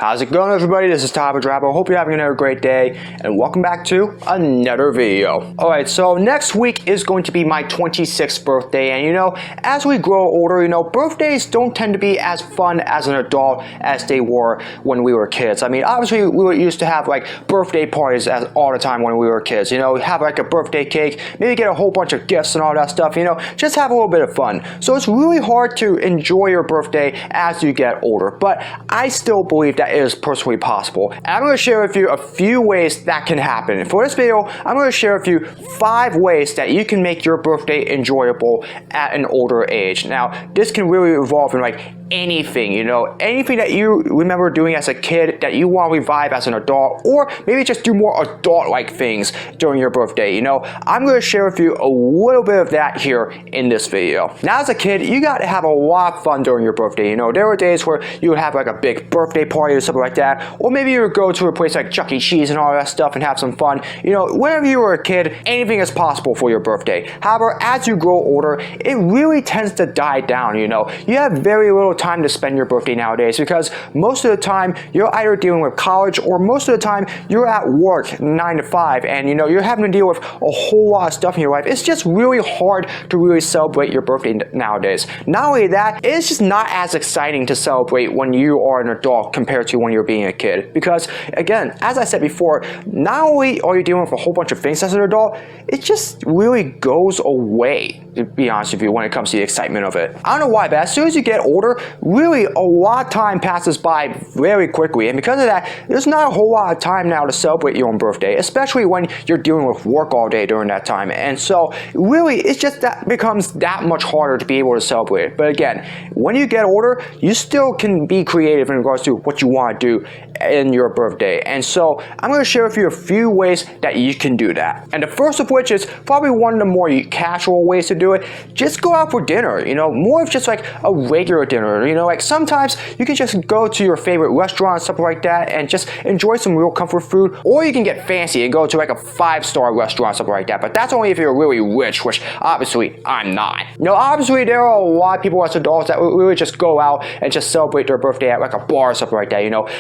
How's it going, everybody? This is Tyler Drabo. Hope you're having another great day, and welcome back to another video. Alright, so next week is going to be my 26th birthday, and as we grow older, birthdays don't tend to be as fun as an adult as they were when we were kids. I mean, obviously, we used to have like birthday parties all the time when we were kids. Have like a birthday cake, maybe get a whole bunch of gifts and all that stuff, just have a little bit of fun. So it's really hard to enjoy your birthday as you get older, but I still believe that is personally possible. And I'm going to share with you a few ways that can happen. And for this video, I'm going to share with you 5 ways that you can make your birthday enjoyable at an older age. Now, this can really involve in like anything, anything that you remember doing as a kid that you want to revive as an adult, or maybe just do more adult-like things during your birthday. I'm going to share with you a little bit of that here in this video. Now, as a kid, you got to have a lot of fun during your birthday. There were days where you would have like a big birthday party or something like that, or maybe you would go to a place like Chuck E. Cheese and all that stuff and have some fun. Whenever you were a kid, anything is possible for your birthday. However, as you grow older, it really tends to die down. You have very little time to spend your birthday nowadays, because most of the time you're either dealing with college, or most of the time you're at work 9 to 5, and you're having to deal with a whole lot of stuff in your life. It's just really hard to really celebrate your birthday nowadays. Not only that, it's just not as exciting to celebrate when you are an adult compared to when you're being a kid, because again, as I said before, not only are you dealing with a whole bunch of things as an adult, it just really goes away, to be honest with you, when it comes to the excitement of it. I don't know why, but as soon as you get older, really a lot of time passes by very quickly, and because of that, there's not a whole lot of time now to celebrate your own birthday, especially when you're dealing with work all day during that time. And so really, it's just that becomes that much harder to be able to celebrate it. But again, when you get older, you still can be creative in regards to what you want to do in your birthday. And so I'm going to share with you a few ways that you can do that. And the first of which is probably one of the more casual ways to do it. Just go out for dinner, more of just like a regular dinner. Like sometimes you can just go to your favorite restaurant, something like that, and just enjoy some real comfort food. Or you can get fancy and go to like a 5-star restaurant, something like that. But that's only if you're really rich, which obviously I'm not. Obviously there are a lot of people as adults that really just go out and just celebrate their birthday at like a bar or something like that.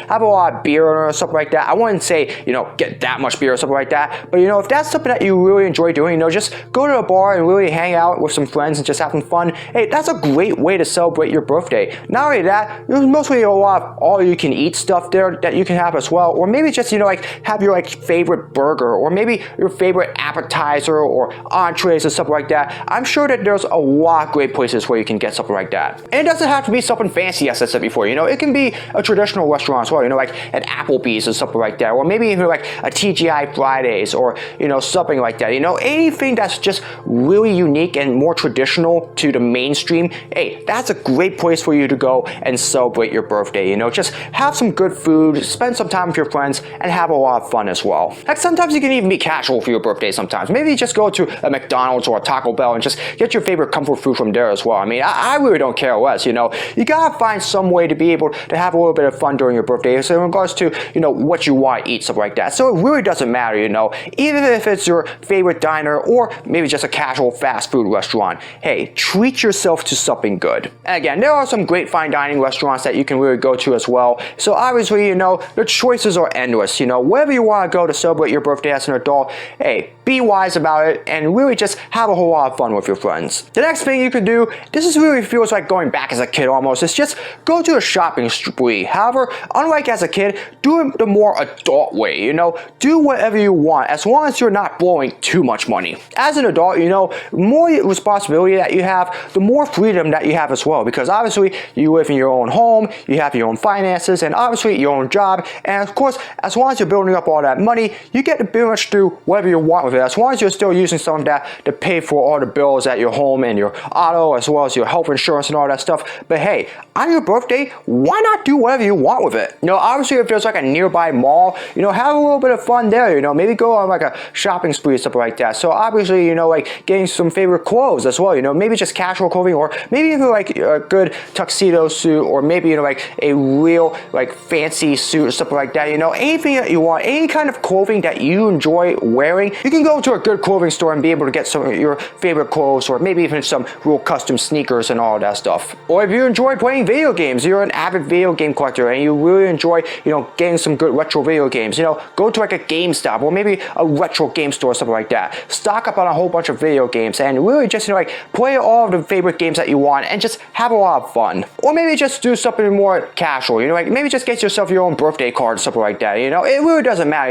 Have a lot of beer or something like that. I wouldn't say, get that much beer or something like that. But if that's something that you really enjoy doing, just go to a bar and really hang out with some friends and just have some fun. Hey, that's a great way to celebrate your birthday. Not only that, there's mostly a lot of all-you-can-eat stuff there that you can have as well. Or maybe just, like have your favorite burger, or maybe your favorite appetizer or entrees or something like that. I'm sure that there's a lot of great places where you can get something like that. And it doesn't have to be something fancy, as I said before. It can be a traditional restaurant as well, like at Applebee's or something like that, or maybe even like a TGI Fridays, or something like that. Anything that's just really unique and more traditional to the mainstream. Hey, that's a great place for you to go and celebrate your birthday. Just have some good food, spend some time with your friends, and have a lot of fun as well. Like sometimes you can even be casual for your birthday. Sometimes maybe just go to a McDonald's or a Taco Bell and just get your favorite comfort food from there as well. I mean, I really don't care less. You gotta find some way to be able to have a little bit of fun during your birthday. So in regards to what you want to eat, stuff like that. So it really doesn't matter. Even if it's your favorite diner or maybe just a casual fast food restaurant. Hey, treat yourself to something good. And again, there are some great fine dining restaurants that you can really go to as well. So obviously, the choices are endless. Wherever you want to go to celebrate your birthday as an adult, hey, be wise about it and really just have a whole lot of fun with your friends. The next thing you can do, really feels like going back as a kid almost, is just go to a shopping spree. However, unlike as a kid, do it the more adult way. Do whatever you want, as long as you're not blowing too much money. As an adult, the more responsibility that you have, the more freedom that you have as well, because obviously you live in your own home, you have your own finances, and obviously your own job, and of course, as long as you're building up all that money, you get to pretty much do whatever you want with it, as long as you're still using some of that to pay for all the bills at your home and your auto, as well as your health insurance and all that stuff. But hey, on your birthday, why not do whatever you want with it? Obviously if there's like a nearby mall, have a little bit of fun there, maybe go on like a shopping spree or something like that. So obviously, like getting some favorite clothes as well, maybe just casual clothing, or maybe even like a good tuxedo suit, or maybe, like a real like fancy suit or something like that. Anything that you want, any kind of clothing that you enjoy wearing, you can go to a good clothing store and be able to get some of your favorite clothes, or maybe even some real custom sneakers and all that stuff. Or if you enjoy playing video games, you're an avid video game collector and you really enjoy, getting some good retro video games, go to like a GameStop or maybe a retro game store or something like that. Stock up on a whole bunch of video games and really just, like play all of the favorite games that you want and just have a lot of fun. Or maybe just do something more casual, like maybe just get yourself your own birthday card or something like that. It really doesn't matter.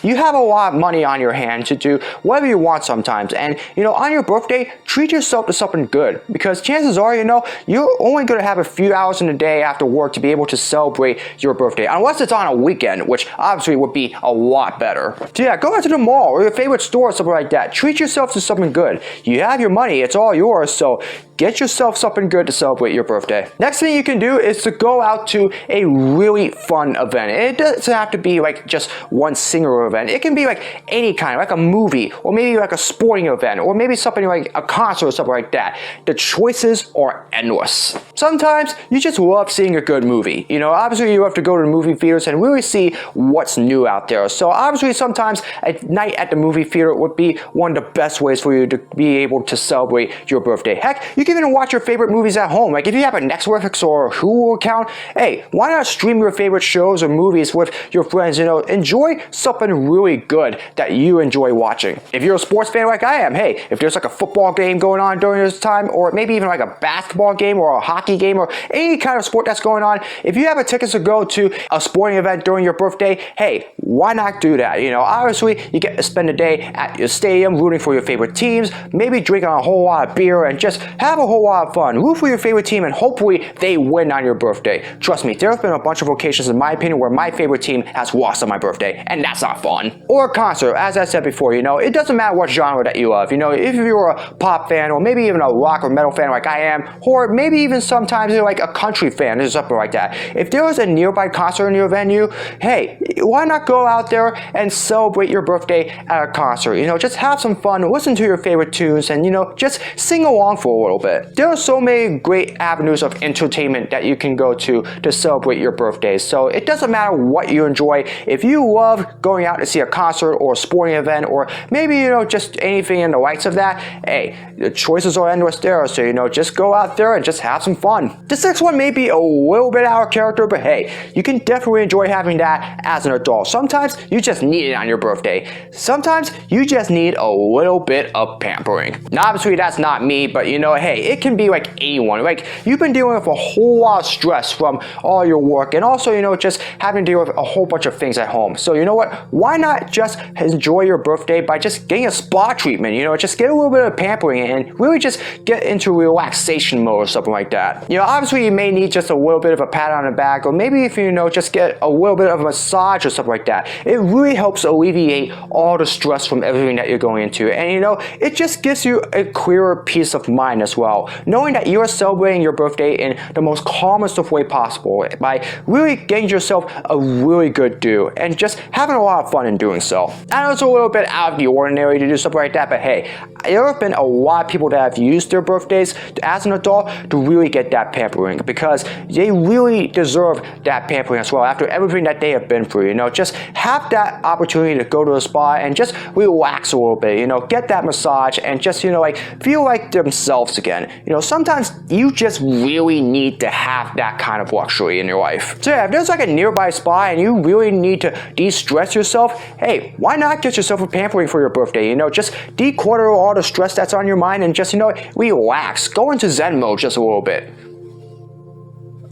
You have a lot of money on your hand to do whatever you want sometimes, and on your birthday, treat yourself to something good, because chances are, you're only going to have a few hours in the day after work to be able to celebrate your birthday, unless it's on a weekend, which obviously would be a lot better. So yeah, go out to the mall or your favorite store or something like that. Treat yourself to something good. You have your money, it's all yours, so get yourself something good to celebrate your birthday. Next thing you can do is to go out to a really fun event. It doesn't have to be like just one single event. It can be like any kind, like a movie, or maybe like a sporting event, or maybe something like a concert or something like that. The choices are endless. Sometimes you just love seeing a good movie. Obviously you have to go to the movie theaters and really see what's new out there. So obviously sometimes a night at the movie theater would be one of the best ways for you to be able to celebrate your birthday. Heck, you can even watch your favorite movies at home. Like if you have a Netflix or Hulu account, hey, why not stream your favorite shows or movies with your friends? Enjoy something really good that you enjoy watching. If you're a sports fan like I am, hey, if there's like a football game going on during this time, or maybe even like a basketball game or a hockey game or any kind of sport that's going on, if you have a ticket to go to a sporting event during your birthday, hey, why not do that? Obviously you get to spend the day at your stadium rooting for your favorite teams, maybe drinking a whole lot of beer and just have a whole lot of fun. Root for your favorite team and hopefully they win on your birthday. Trust me, there have been a bunch of occasions in my opinion where my favorite team has lost on my birthday, and that's not fun. Or a concert, as I said before, it doesn't matter what genre that you love. If you're a pop fan, or maybe even a rock or metal fan like I am, or maybe even sometimes you're like a country fan or something like that. If there was a nearby concert in your venue, hey, why not go out there and celebrate your birthday at a concert? Just have some fun, listen to your favorite tunes, and just sing along for a little bit. There are so many great avenues of entertainment that you can go to celebrate your birthday. So it doesn't matter what you enjoy. If you love going out to see a concert or a sporting event, or maybe just anything in the likes of that, hey, the choices are endless there. So just go out there and just have some fun. This next one may be a little bit out of character, but hey, you can definitely enjoy having that as an adult. Sometimes you just need it on your birthday. Sometimes you just need a little bit of pampering. Now obviously that's not me, but hey, it can be like anyone. Like you've been dealing with a whole lot of stress from all your work, and also just having to deal with a whole bunch of things at home. So you know what? Why not just enjoy your birthday by just getting a spa treatment? Just get a little bit of pampering and really just get into relaxation mode or something like that. Obviously you may need just a little bit of a pat on the back, or maybe if just get a little bit of a massage or something like that. It really helps alleviate all the stress from everything that you're going into, and it just gives you a clearer peace of mind as well, knowing that you are celebrating your birthday in the most calmest of way possible by really getting yourself a really good do and just having a lot of fun in doing so. I know it's a little bit out of the ordinary to do something like that, but hey, there have been a lot of people that have used their birthdays as an adult to really get that pampering, because they really deserve that pampering as well after everything that they have been through. Just have that opportunity to go to a spa and just relax a little bit, get that massage and just like feel like themselves again. Sometimes you just really need to have that kind of luxury in your life. So yeah, if there's like a nearby spa and you really need to de-stress yourself, hey, why not get yourself a pampering for your birthday? Just declutter all the stress that's on your mind and just relax. Go into Zen mode just a little bit.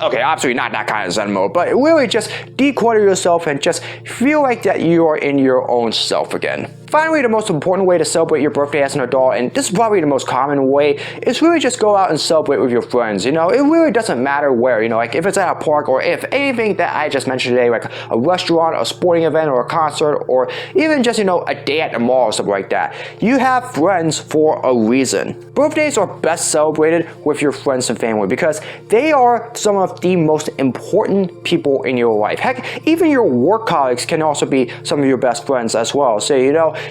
Okay, obviously not that kind of Zen mode, but really just declutter yourself and just feel like that you are in your own self again. Finally, the most important way to celebrate your birthday as an adult, and this is probably the most common way, is really just go out and celebrate with your friends. It really doesn't matter where, like if it's at a park, or if anything that I just mentioned today, like a restaurant, a sporting event, or a concert, or even just, a day at the mall or something like that. You have friends for a reason. birthdays are best celebrated with your friends and family because they are some of the most important people in your life. Heck, even your work colleagues can also be some of your best friends as well. So,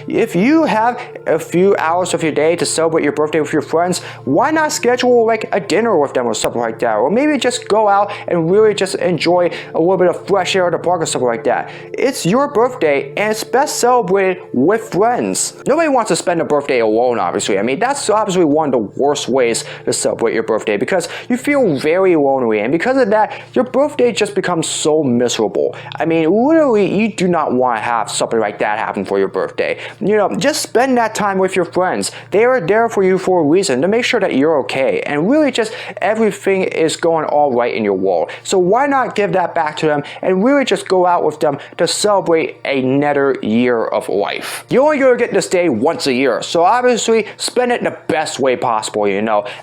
if you have a few hours of your day to celebrate your birthday with your friends, why not schedule like a dinner with them or something like that? Or maybe just go out and really just enjoy a little bit of fresh air at the park or something like that. It's your birthday and it's best celebrated with friends. Nobody wants to spend a birthday alone, obviously. I mean, that's obviously one of the worst ways to celebrate your birthday because you feel very lonely, and because of that, your birthday just becomes so miserable. I mean, literally, you do not want to have something like that happen for your birthday. Just spend that time with your friends. They are there for you for a reason, to make sure that you're okay, and really just everything is going all right in your world. So why not give that back to them and really just go out with them to celebrate another year of life? You're only going to get this day once a year, so obviously spend it in the best way possible.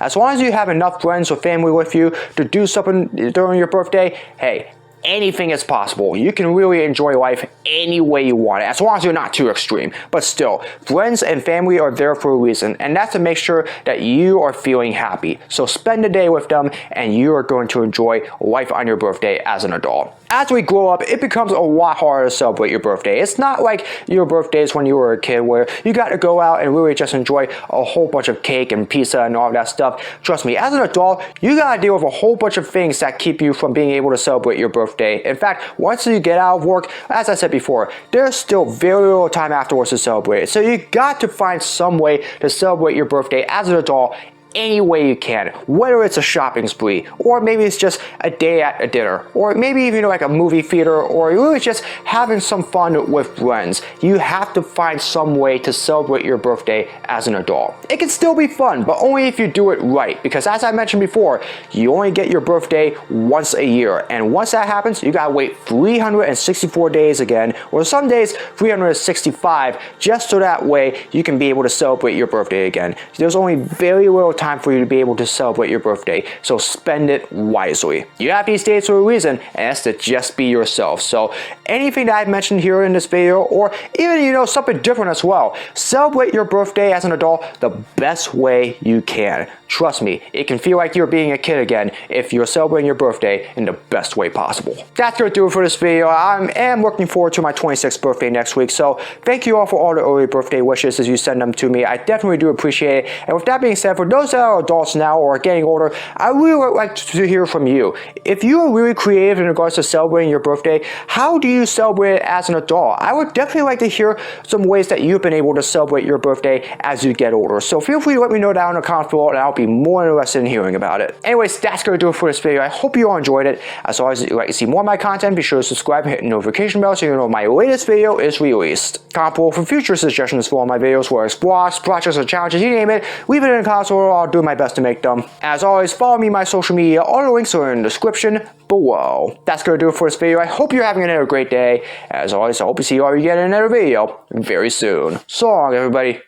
As long as you have enough friends or family with you to do something during your birthday, hey, anything is possible. You can really enjoy life any way you want it, as long as you're not too extreme. But still, friends and family are there for a reason, and that's to make sure that you are feeling happy. So spend the day with them, and you are going to enjoy life on your birthday as an adult. As we grow up, it becomes a lot harder to celebrate your birthday. It's not like your birthdays when you were a kid where you got to go out and really just enjoy a whole bunch of cake and pizza and all that stuff. Trust me, as an adult, you got to deal with a whole bunch of things that keep you from being able to celebrate your birthday. In fact, once you get out of work, as I said before, there's still very little time afterwards to celebrate it. So you got to find some way to celebrate your birthday as an adult any way you can, whether it's a shopping spree, or maybe it's just a day at a dinner, or maybe even like a movie theater, or really just having some fun with friends. You have to find some way to celebrate your birthday as an adult. It can still be fun, but only if you do it right, because as I mentioned before, you only get your birthday once a year, and once that happens, you gotta wait 364 days again, or some days 365, just so that way you can be able to celebrate your birthday again. There's only very little time for you to be able to celebrate your birthday, so spend it wisely. You have these days for a reason, and that's to just be yourself. So anything that I've mentioned here in this video, or even something different as well, celebrate your birthday as an adult the best way you can. Trust me, it can feel like you're being a kid again if you're celebrating your birthday in the best way possible. That's gonna do it for this video. I am looking forward to my 26th birthday next week, so thank you all for all the early birthday wishes as you send them to me. I definitely do appreciate it. And with that being said, for those that are adults now or getting older, I really would like to hear from you. If you are really creative in regards to celebrating your birthday, how do you celebrate it as an adult? I would definitely like to hear some ways that you've been able to celebrate your birthday as you get older. So feel free to let me know down in the comments below, and I'll be more interested in hearing about it. Anyways, that's going to do it for this video. I hope you all enjoyed it. As always, if you'd like to see more of my content, be sure to subscribe and hit the notification bell so you know when my latest video is released. Comment below for future suggestions for all my videos, whether it's blogs, projects, or challenges, you name it. Leave it in the comments or I'll do my best to make them. As always, follow me on my social media. All the links are in the description below. That's going to do it for this video. I hope you're having another great day. As always, I hope to see you all again in another video very soon. So long, everybody.